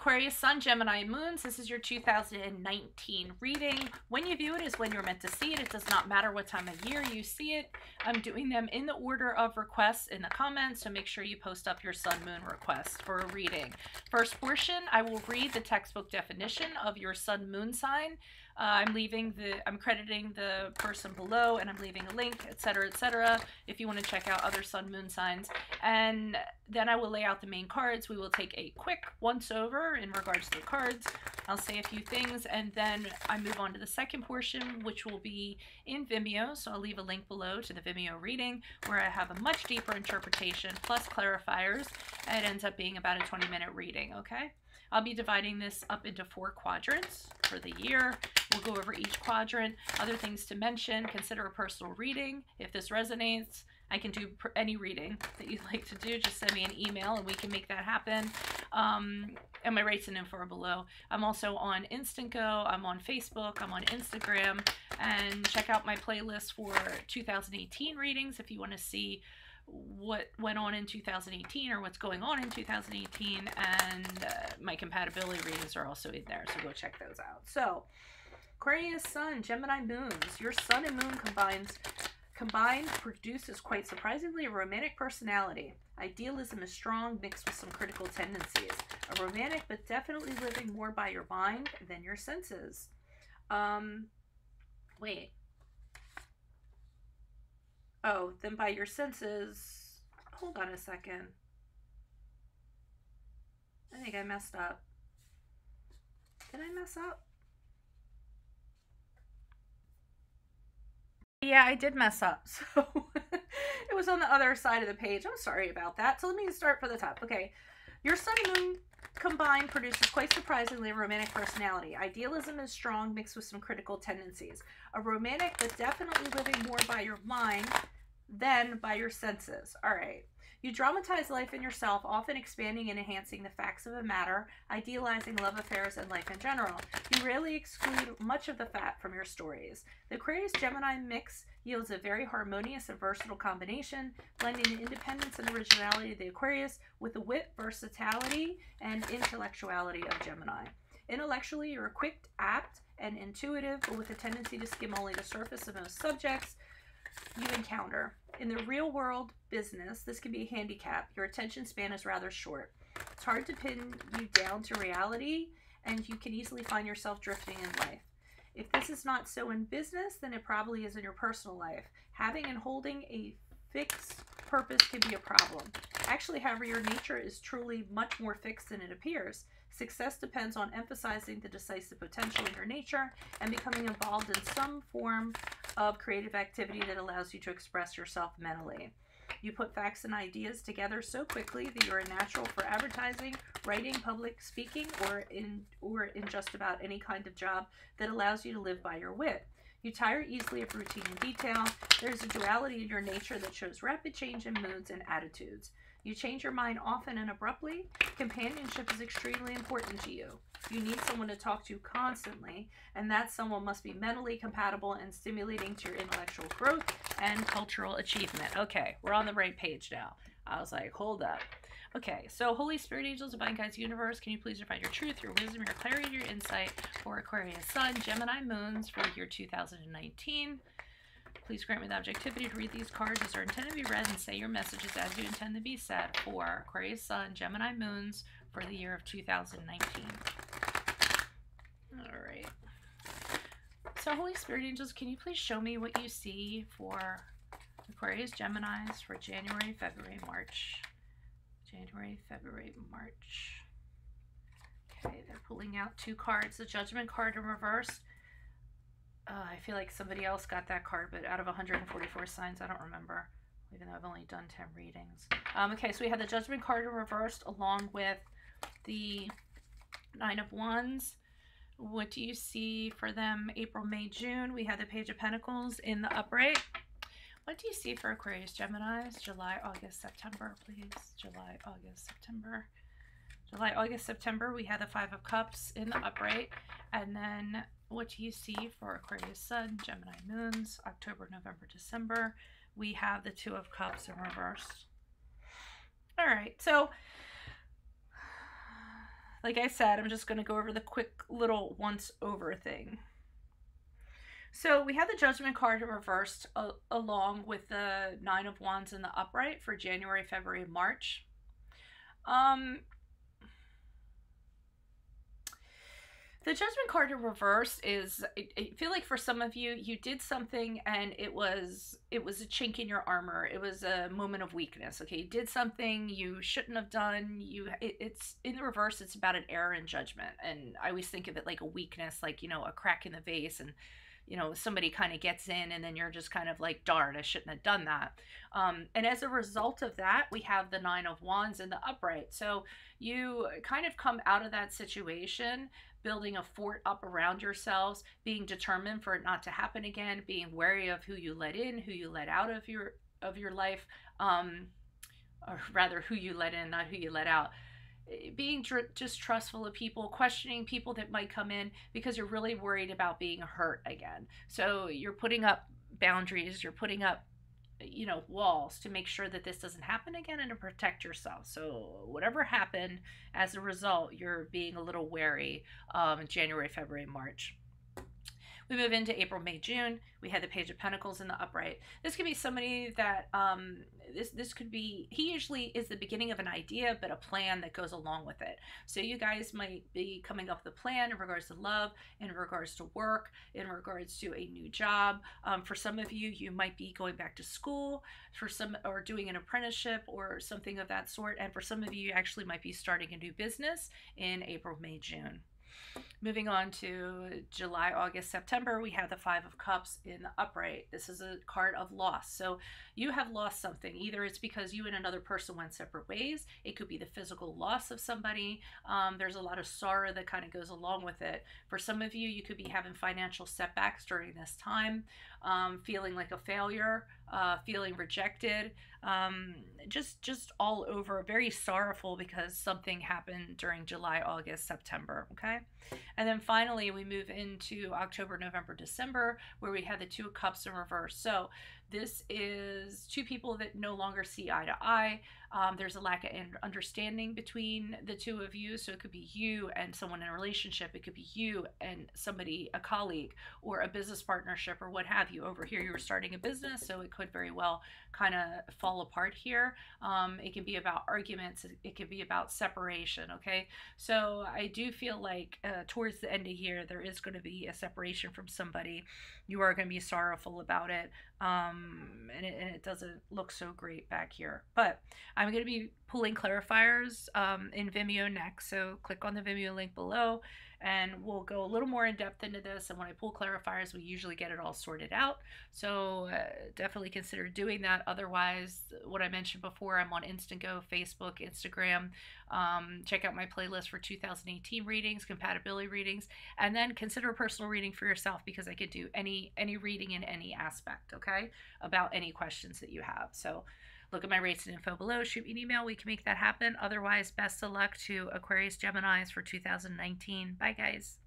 Aquarius, Sun, Gemini, Moons. This is your 2019 reading. When you view it is when you're meant to see it. It does not matter what time of year you see it. I'm doing them in the order of requests in the comments, so make sure you post up your Sun, Moon requests for a reading. First portion, I will read the textbook definition of your Sun, Moon sign. I'm crediting the person below, and I'm leaving a link, etc., etc., if you want to check out other Sun, Moon signs. And then I will lay out the main cards. We will take a quick once over in regards to the cards. I'll say a few things, and then I move on to the second portion, which will be in Vimeo. So I'll leave a link below to the Vimeo reading where I have a much deeper interpretation plus clarifiers, and it ends up being about a 20-minute reading, okay? I'll be dividing this up into 4 quadrants for the year. We'll go over each quadrant. Other things to mention, consider a personal reading. If this resonates, I can do any reading that you'd like to do. Just send me an email and we can make that happen. And my rates and info are below. I'm also on Instant Go. I'm on Facebook. I'm on Instagram. And check out my playlist for 2018 readings if you want to see what went on in 2018 or what's going on in 2018, and my compatibility readings are also in there, so go check those out. So Aquarius, Sun, Gemini, Moons. Your Sun and Moon combined produces quite surprisingly a romantic personality. Idealism is strong, mixed with some critical tendencies. A romantic, but definitely living more by your mind than your senses. Wait. Oh, then by your senses. Hold on a second. I think I messed up. Did I mess up? Yeah, I did mess up. So it was on the other side of the page. I'm sorry about that. So let me start from the top. Okay. Your Sun and Moon combined produces quite surprisingly a romantic personality. Idealism is strong, mixed with some critical tendencies. A romantic, but definitely living more by your mind than by your senses. All right. You dramatize life in yourself, often expanding and enhancing the facts of a matter, idealizing love affairs and life in general. You rarely exclude much of the fat from your stories. The Aquarius-Gemini mix yields a very harmonious and versatile combination, blending the independence and originality of the Aquarius with the wit, versatility, and intellectuality of Gemini. Intellectually, you're quick, apt, and intuitive, but with a tendency to skim only the surface of most subjects you encounter. In the real world business, this can be a handicap. Your attention span is rather short. It's hard to pin you down to reality, and you can easily find yourself drifting in life. If this is not so in business, then it probably is in your personal life. Having and holding a fixed purpose can be a problem. Actually, however, your nature is truly much more fixed than it appears. Success depends on emphasizing the decisive potential in your nature and becoming involved in some form of creative activity that allows you to express yourself mentally. You put facts and ideas together so quickly that you're a natural for advertising, writing, public speaking, or in just about any kind of job that allows you to live by your wit. You tire easily of routine and detail. There's a duality in your nature that shows rapid change in moods and attitudes. You change your mind often and abruptly. Companionship is extremely important to you. You need someone to talk to constantly, and that someone must be mentally compatible and stimulating to your intellectual growth and cultural achievement. Okay, we're on the right page now. I was like, hold up. Okay, so Holy Spirit, angels, divine guides, universe, can you please define your truth, your wisdom, your clarity, your insight for Aquarius Sun, Gemini Moons for the year 2019. Please grant me the objectivity to read these cards as they're intended to be read and say your messages as you intend to be said for Aquarius Sun, Gemini Moons for the year of 2019. All right. So Holy Spirit angels, can you please show me what you see for Aquarius Geminis for January, February, March? January, February, March. Okay, they're pulling out 2 cards. The Judgment card in reverse. I feel like somebody else got that card, but out of 144 signs, I don't remember, even though I've only done 10 readings. Okay, so we have the Judgment card in reversed along with the 9 of Wands. What do you see for them April, May, June? We have the Page of Pentacles in the upright. What do you see for Aquarius Geminis? July, August, September, please. July, August, September. July, August, September, we have the 5 of Cups in the upright. And then what do you see for Aquarius Sun, Gemini Moons, October, November, December? We have the 2 of Cups in reverse. All right, so like I said, I'm just going to go over the quick little once over thing. So we have the Judgment card reversed along with the Nine of Wands in the upright for January, February, March. The Judgment card in reverse is, I feel like for some of you, you did something and it was a chink in your armor. It was a moment of weakness. Okay, you did something you shouldn't have done. It's in the reverse. It's about an error in judgment, and I always think of it like a weakness, like, you know, a crack in the vase, and you know, somebody kind of gets in and then you're just kind of like, darn, I shouldn't have done that. And as a result of that, we have the Nine of Wands in the upright. So you kind of come out of that situation building a fort up around yourselves, being determined for it not to happen again, being wary of who you let in, who you let out of your life, or rather who you let in, not who you let out. Being distrustful of people, questioning people that might come in because you're really worried about being hurt again. So you're putting up boundaries, you're putting up, you know, walls to make sure that this doesn't happen again and to protect yourself. So whatever happened, as a result, you're being a little wary in January, February, March. We move into April, May, June. We had the Page of Pentacles in the upright. This could be somebody that, this could be, he usually is the beginning of an idea, but a plan that goes along with it. So you guys might be coming up with a plan in regards to love, in regards to work, in regards to a new job. For some of you, you might be going back to school, for some, or doing an apprenticeship or something of that sort. And for some of you, you actually might be starting a new business in April, May, June. Moving on to July, August, September, we have the Five of Cups in the upright. This is a card of loss. So you have lost something. Either it's because you and another person went separate ways. It could be the physical loss of somebody. There's a lot of sorrow that kind of goes along with it. For some of you, you could be having financial setbacks during this time, feeling like a failure, feeling rejected, just all over, very sorrowful because something happened during July, August, September. Okay. And then finally, we move into October, November, December, where we have the Two of Cups in reverse. So this is two people that no longer see eye to eye. There's a lack of understanding between the two of you. So it could be you and someone in a relationship. It could be you and somebody, a colleague, or a business partnership, or what have you. Over here, you were starting a business, so it could very well kind of fall apart here. It can be about arguments. It could be about separation, okay? So I do feel like towards the end of year, there is going to be a separation from somebody. You are going to be sorrowful about it. And it doesn't look so great back here. But I'm going to be pulling clarifiers in Vimeo next. So click on the Vimeo link below and we'll go a little more in depth into this. And when I pull clarifiers, we usually get it all sorted out. So definitely consider doing that. Otherwise, what I mentioned before, I'm on Instant Go, Facebook, Instagram. Check out my playlist for 2018 readings, compatibility readings, and then consider a personal reading for yourself because I could do any reading in any aspect, okay, about any questions that you have. So look at my rates and info below. Shoot me an email. We can make that happen. Otherwise, best of luck to Aquarius Geminis for 2019. Bye, guys.